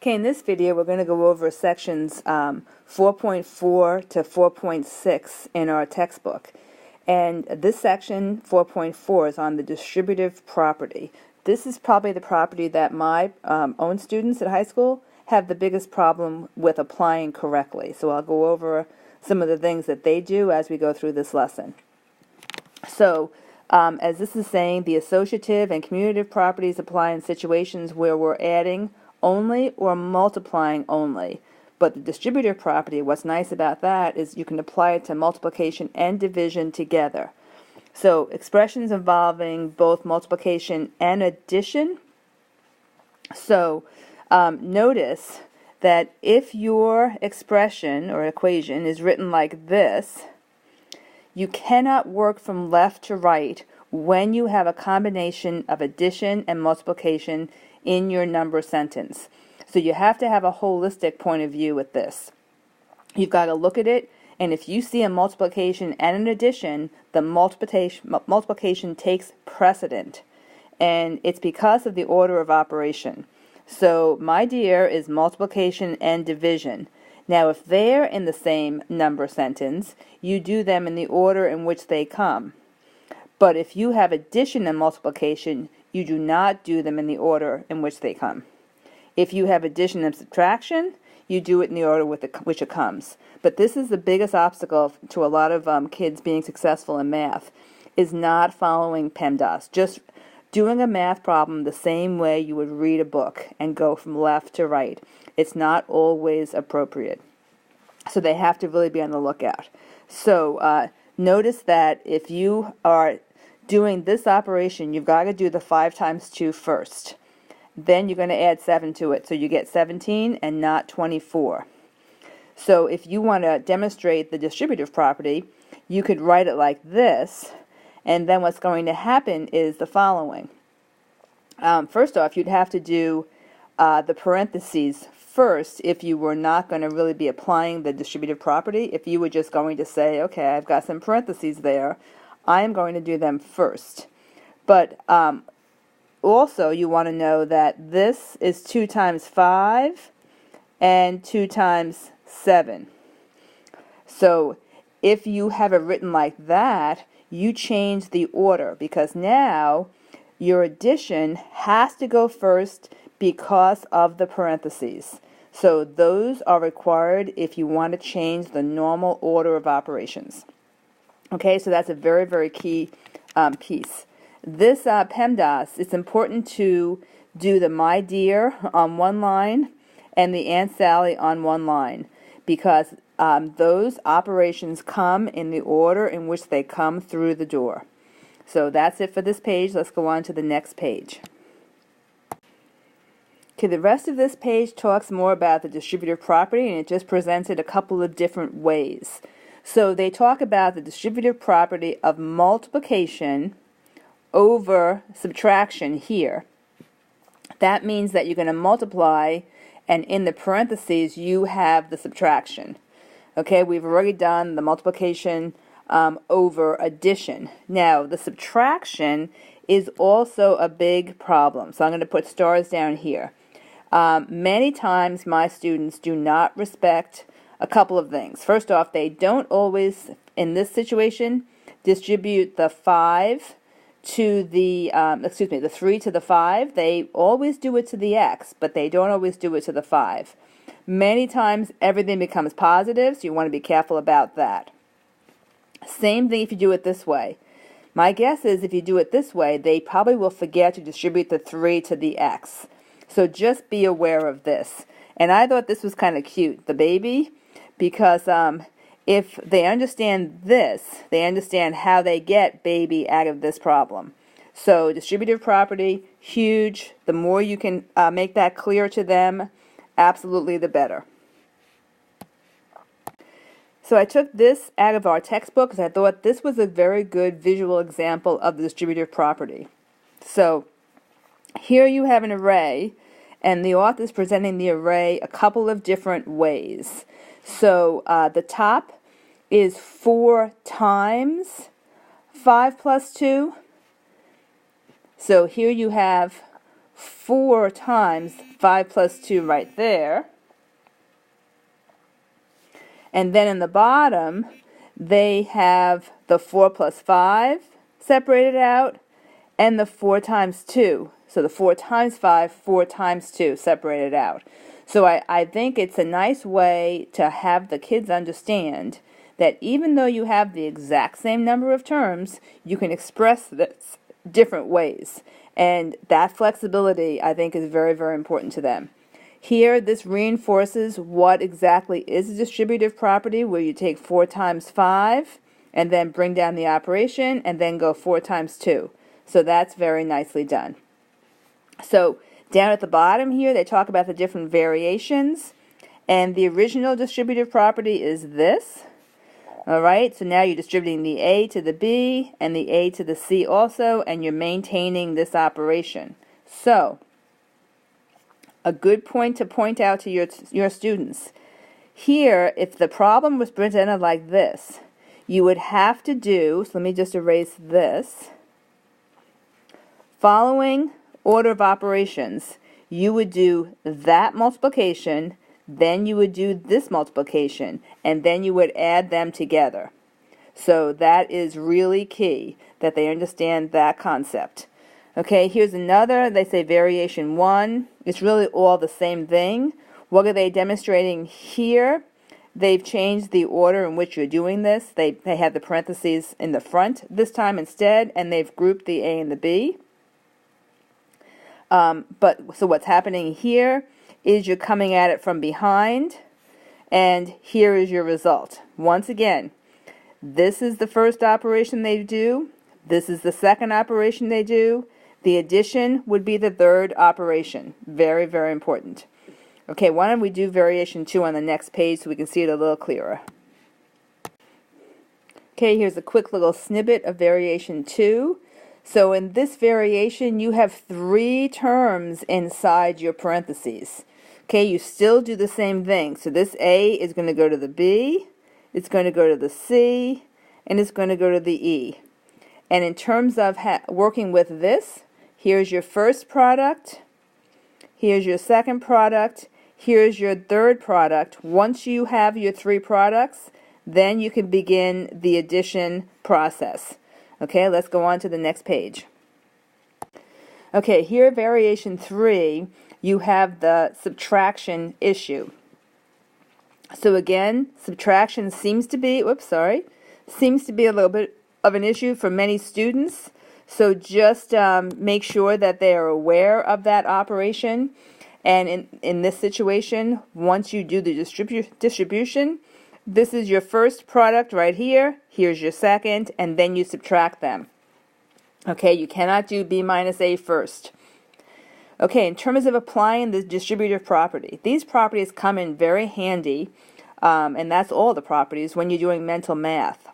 Okay, in this video we're going to go over sections 4.4 to 4.6 in our textbook. And this section, 4.4, is on the distributive property. This is probably the property that my own students at high school have the biggest problem with applying correctly. So I'll go over some of the things that they do as we go through this lesson. So, as this is saying, the associative and commutative properties apply in situations where we're adding only or multiplying only. But the distributive property, what's nice about that is you can apply it to multiplication and division together. So expressions involving both multiplication and addition. So notice that if your expression or equation is written like this, you cannot work from left to right when you have a combination of addition and multiplication in your number sentence. So you have to have a holistic point of view with this. You've got to look at it, and if you see a multiplication and an addition, the multiplication takes precedent. And it's because of the order of operation. So my dear is multiplication and division. Now if they're in the same number sentence, you do them in the order in which they come. But if you have addition and multiplication, you do not do them in the order in which they come. If you have addition and subtraction, you do it in the order with which it comes. But this is the biggest obstacle to a lot of kids being successful in math, is not following PEMDAS. Just doing a math problem the same way you would read a book and go from left to right. It's not always appropriate. So they have to really be on the lookout. So notice that if you are doing this operation, you've got to do the 5 times 2 first. Then you're going to add 7 to it, so you get 17 and not 24. So if you want to demonstrate the distributive property, you could write it like this, and then what's going to happen is the following. First off, you'd have to do the parentheses first if you were not going to really be applying the distributive property. If you were just going to say, okay, I've got some parentheses there, I am going to do them first. But also you want to know that this is 2 times 5 and 2 times 7. So if you have it written like that, you change the order, because now your addition has to go first because of the parentheses. So those are required if you want to change the normal order of operations. Okay, so that's a very, very key piece. This PEMDAS, it's important to do the my dear on one line and the Aunt Sally on one line, because those operations come in the order in which they come through the door. So that's it for this page. Let's go on to the next page. Okay, the rest of this page talks more about the distributive property, and it just presents it a couple of different ways. So they talk about the distributive property of multiplication over subtraction here. That means that you're going to multiply, and in the parentheses you have the subtraction. Okay, we've already done the multiplication over addition. Now the subtraction is also a big problem, so I'm going to put stars down here. Many times my students do not respect a couple of things. First off, they don't always, in this situation, distribute the 5 to the, the 3 to the 5. They always do it to the x, but they don't always do it to the 5. Many times everything becomes positive, so you want to be careful about that. Same thing if you do it this way. My guess is if you do it this way, they probably will forget to distribute the 3 to the x. So just be aware of this. And I thought this was kind of cute, the baby, because if they understand this, they understand how they get baby out of this problem. So distributive property, huge. The more you can make that clear to them, absolutely the better. So I took this out of our textbook because I thought this was a very good visual example of the distributive property. So here you have an array, and the author is presenting the array a couple of different ways. So the top is 4 times 5 plus 2. So here you have 4 times 5 plus 2 right there. And then in the bottom, they have the 4 plus 5 separated out, and the 4 times 2. So the 4 times 5, 4 times 2 separated out. So I think it's a nice way to have the kids understand that even though you have the exact same number of terms, you can express this different ways. And that flexibility, I think, is very, very important to them. Here, this reinforces what exactly is a distributive property, where you take 4 times 5 and then bring down the operation and then go 4 times 2. So that's very nicely done. So down at the bottom here, they talk about the different variations, and the original distributive property is this. All right, so now you're distributing the A to the B and the A to the C also, and you're maintaining this operation. So a good point to point out to your students. Here, if the problem was presented like this, you would have to do, so let me just erase this, following order of operations. You would do that multiplication, then you would do this multiplication, and then you would add them together. So that is really key, that they understand that concept. Okay, here's another. They say variation 1. It's really all the same thing. What are they demonstrating here? They've changed the order in which you're doing this. They have the parentheses in the front this time instead, and they've grouped the A and the B. So what's happening here is you're coming at it from behind, and here is your result. Once again, this is the first operation they do. This is the second operation they do. The addition would be the third operation. Very, very important. Okay, why don't we do variation 2 on the next page so we can see it a little clearer. Okay, here's a quick little snippet of variation 2. So in this variation, you have 3 terms inside your parentheses. Okay, you still do the same thing. So this A is going to go to the B, it's going to go to the C, and it's going to go to the E. And in terms of working with this, here's your first product, here's your second product, here's your third product. Once you have your 3 products, then you can begin the addition process. Okay, let's go on to the next page. Okay, here variation 3, you have the subtraction issue. So again, subtraction seems to be a little bit of an issue for many students. So just make sure that they are aware of that operation. And in this situation, once you do the distribution, this is your first product right here, here's your second, and then you subtract them. Okay, you cannot do B minus A first. Okay, in terms of applying the distributive property, these properties come in very handy, and that's all the properties when you're doing mental math.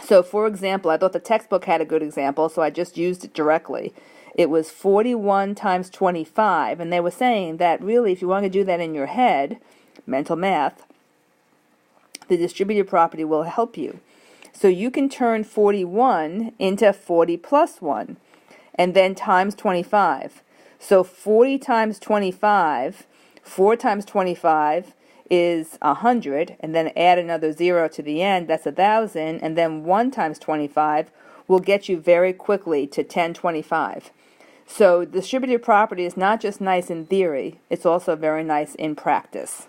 So for example, I thought the textbook had a good example, so I just used it directly. It was 41 times 25, and they were saying that really if you want to do that in your head, mental math, the distributive property will help you. So you can turn 41 into 40 plus 1, and then times 25. So 40 times 25, 4 times 25 is 100, and then add another 0 to the end, that's 1,000, and then 1 times 25 will get you very quickly to 1025. So distributive property is not just nice in theory, it's also very nice in practice.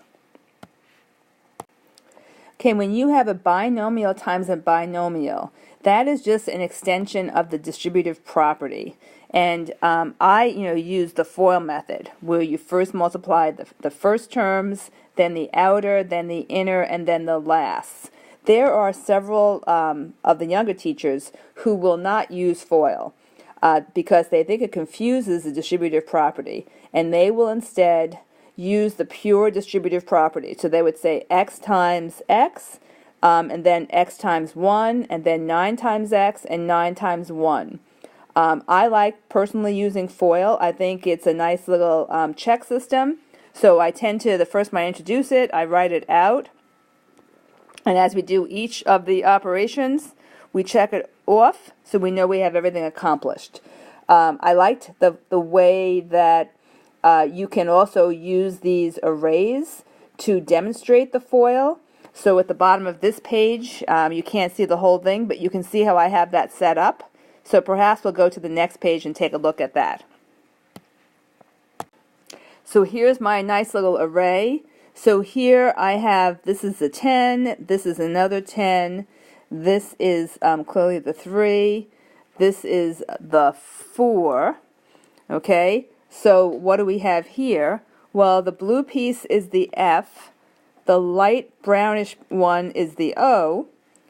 Okay, when you have a binomial times a binomial, that is just an extension of the distributive property. And I use the FOIL method, where you first multiply the first terms, then the outer, then the inner, and then the last. There are several of the younger teachers who will not use FOIL because they think it confuses the distributive property, and they will instead use the pure distributive property. So they would say x times x, and then x times 1, and then 9 times x, and 9 times 1. I like personally using FOIL. I think it's a nice little check system. So I tend to, the first time I introduce it, I write it out. And as we do each of the operations, we check it off so we know we have everything accomplished. I liked the way that you can also use these arrays to demonstrate the FOIL. So at the bottom of this page, you can't see the whole thing, but you can see how I have that set up. So perhaps we'll go to the next page and take a look at that. So here's my nice little array. So here I have, this is the 10, this is another 10, this is clearly the 3, this is the 4, okay? So what do we have here? Well, the blue piece is the F, the light brownish one is the O,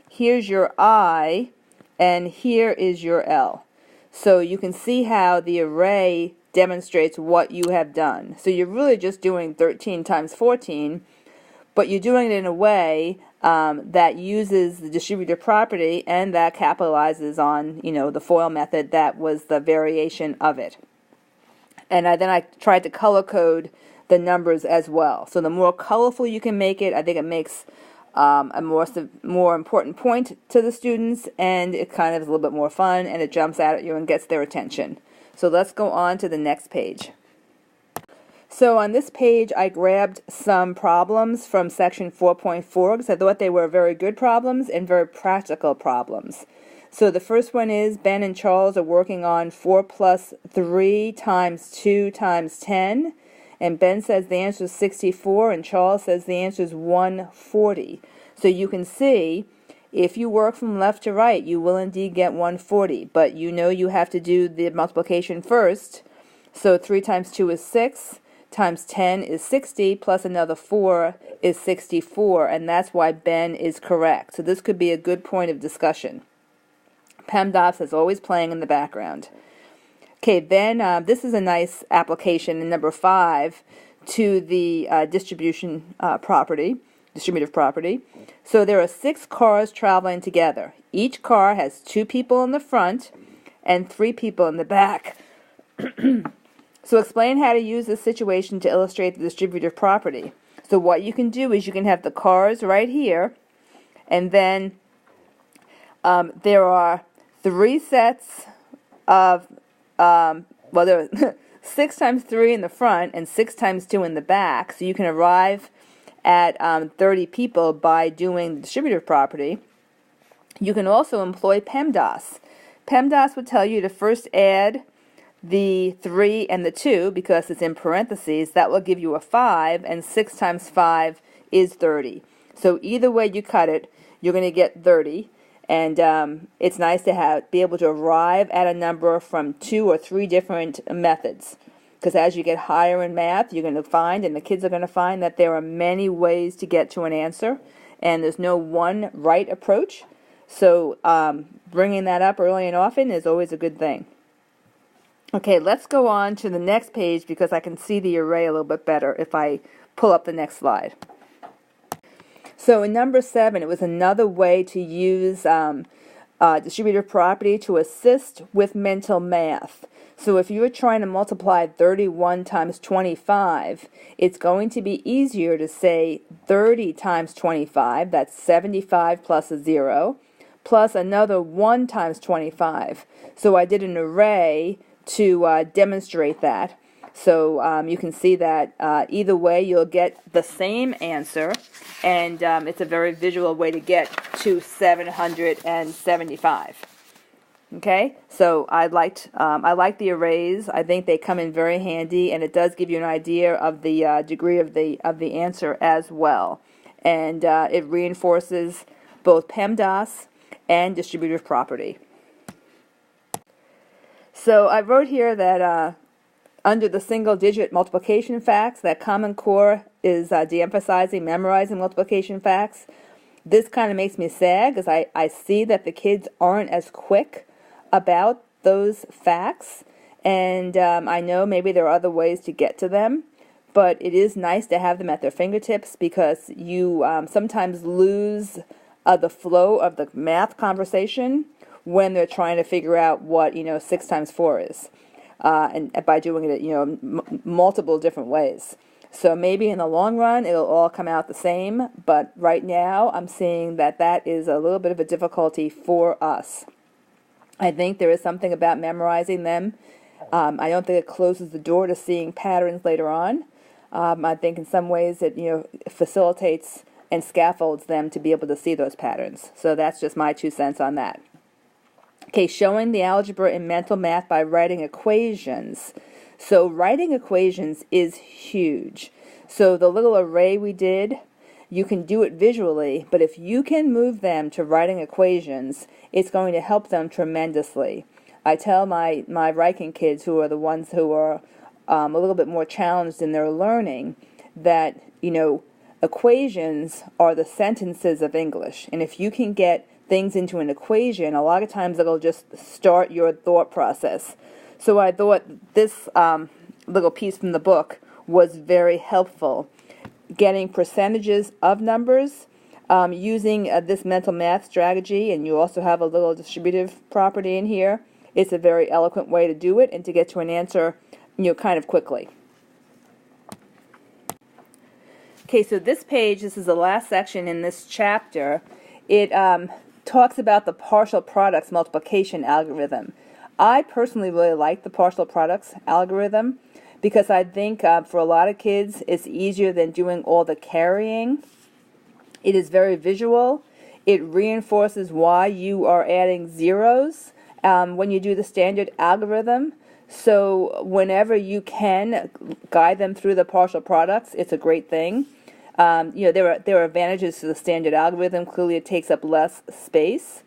here's your I, and here is your L. So you can see how the array demonstrates what you have done. So you're really just doing 13 times 14, but you're doing it in a way that uses the distributive property and that capitalizes on, the FOIL method that was the variation of it. And then I tried to color code the numbers as well. So the more colorful you can make it, I think it makes a more important point to the students, and it kind of is a little bit more fun, and it jumps out at you and gets their attention. So let's go on to the next page. So on this page, I grabbed some problems from section 4.4 because I thought they were very good problems and very practical problems. So the first one is Ben and Charles are working on 4 plus 3 times 2 times 10. And Ben says the answer is 64 and Charles says the answer is 140. So you can see if you work from left to right, you will indeed get 140, but you have to do the multiplication first. So 3 times 2 is 6, times 10 is 60, plus another 4 is 64, and that's why Ben is correct. So this could be a good point of discussion. PEMDAS is always playing in the background. Okay, then this is a nice application in number 5 to the distributive property. So there are 6 cars traveling together. Each car has 2 people in the front and 3 people in the back. So explain how to use this situation to illustrate the distributive property. So what you can do is you can have the cars right here, and then there are 3 sets of, there are 6 times 3 in the front and 6 times 2 in the back. So you can arrive at 30 people by doing the distributive property. You can also employ PEMDAS. PEMDAS would tell you to first add the 3 and the 2 because it's in parentheses. That will give you a 5, and 6 times 5 is 30. So either way you cut it, you're going to get 30. And it's nice to be able to arrive at a number from 2 or 3 different methods. Because as you get higher in math, you're going to find, and the kids are going to find, that there are many ways to get to an answer, and there's no one right approach. So bringing that up early and often is always a good thing. Okay, let's go on to the next page because I can see the array a little bit better if I pull up the next slide. So in number 7, it was another way to use distributive property to assist with mental math. So if you were trying to multiply 31 times 25, it's going to be easier to say 30 times 25, that's 75 plus a 0, plus another 1 times 25. So I did an array to demonstrate that. So you can see that either way you'll get the same answer, and it's a very visual way to get to 775. Okay, so I like the arrays. I think they come in very handy, and it does give you an idea of the degree of the answer as well, and it reinforces both PEMDAS and distributive property. So I wrote here that under the single-digit multiplication facts, that Common Core is de-emphasizing memorizing multiplication facts. This kind of makes me sad because I see that the kids aren't as quick about those facts, and I know maybe there are other ways to get to them, but it is nice to have them at their fingertips because you sometimes lose the flow of the math conversation when they're trying to figure out what 6 times 4 is, and by doing it multiple different ways. So maybe in the long run it'll all come out the same, but right now I'm seeing that is a little bit of a difficulty for us. I think there is something about memorizing them. I don't think it closes the door to seeing patterns later on. I think in some ways it facilitates and scaffolds them to be able to see those patterns. So that's just my 2 cents on that. Okay, showing the algebra in mental math by writing equations. So writing equations is huge. So the little array we did, you can do it visually, but if you can move them to writing equations, it's going to help them tremendously. I tell my Riken kids, who are the ones who are a little bit more challenged in their learning, that, equations are the sentences of English. And if you can get things into an equation, a lot of times it'll just start your thought process. So I thought this little piece from the book was very helpful. Getting percentages of numbers using this mental math strategy, and you also have a little distributive property in here. It's a very eloquent way to do it and to get to an answer, kind of quickly. Okay, so this page, this is the last section in this chapter. It talks about the partial products multiplication algorithm. I personally really like the partial products algorithm because I think for a lot of kids it's easier than doing all the carrying. It is very visual. It reinforces why you are adding zeros when you do the standard algorithm. So whenever you can guide them through the partial products, it's a great thing. There are advantages to the standard algorithm. Clearly, it takes up less space,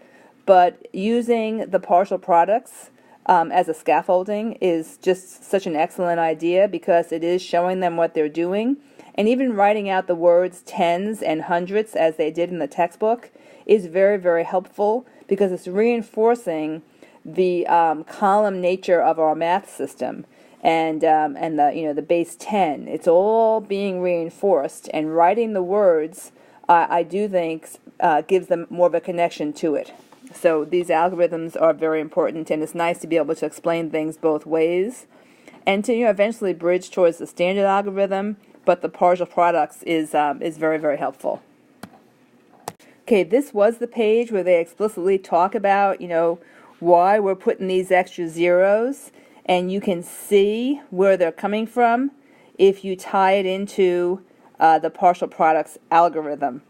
but using the partial products as a scaffolding is just such an excellent idea because it is showing them what they're doing, and even writing out the words tens and hundreds as they did in the textbook is very, very helpful because it's reinforcing the column nature of our math system. And the base 10, it's all being reinforced, and writing the words I do think gives them more of a connection to it. So these algorithms are very important, and it's nice to be able to explain things both ways and to eventually bridge towards the standard algorithm, but the partial products is very, very helpful. Okay, this was the page where they explicitly talk about why we're putting these extra zeros. And you can see where they're coming from if you tie it into the partial products algorithm.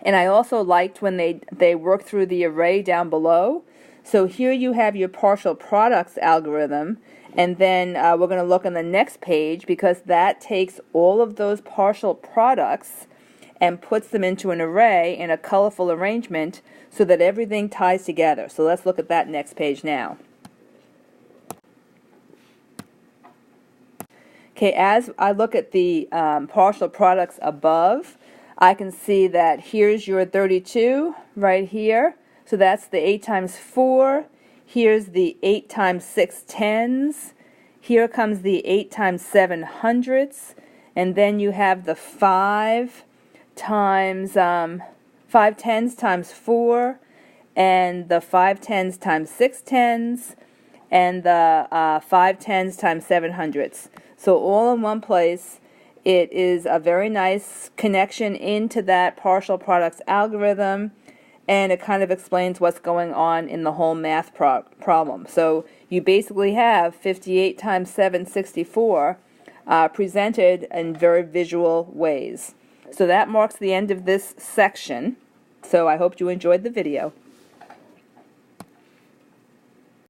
And I also liked when they work through the array down below. So here you have your partial products algorithm, and then we're going to look on the next page because that takes all of those partial products and puts them into an array in a colorful arrangement so that everything ties together. So let's look at that next page now. Okay, as I look at the partial products above, I can see that here's your 32 right here. So that's the 8 times 4. Here's the 8 times 6 tens. Here comes the 8 times 7 hundredths. And then you have the 5 tens times 4, and the 5 tens times 6 tens, and the 5 tens times 7 hundredths. So all in one place. It is a very nice connection into that partial products algorithm, and it kind of explains what's going on in the whole math problem. So you basically have 58 times 7, 64 presented in very visual ways. So that marks the end of this section. So I hope you enjoyed the video.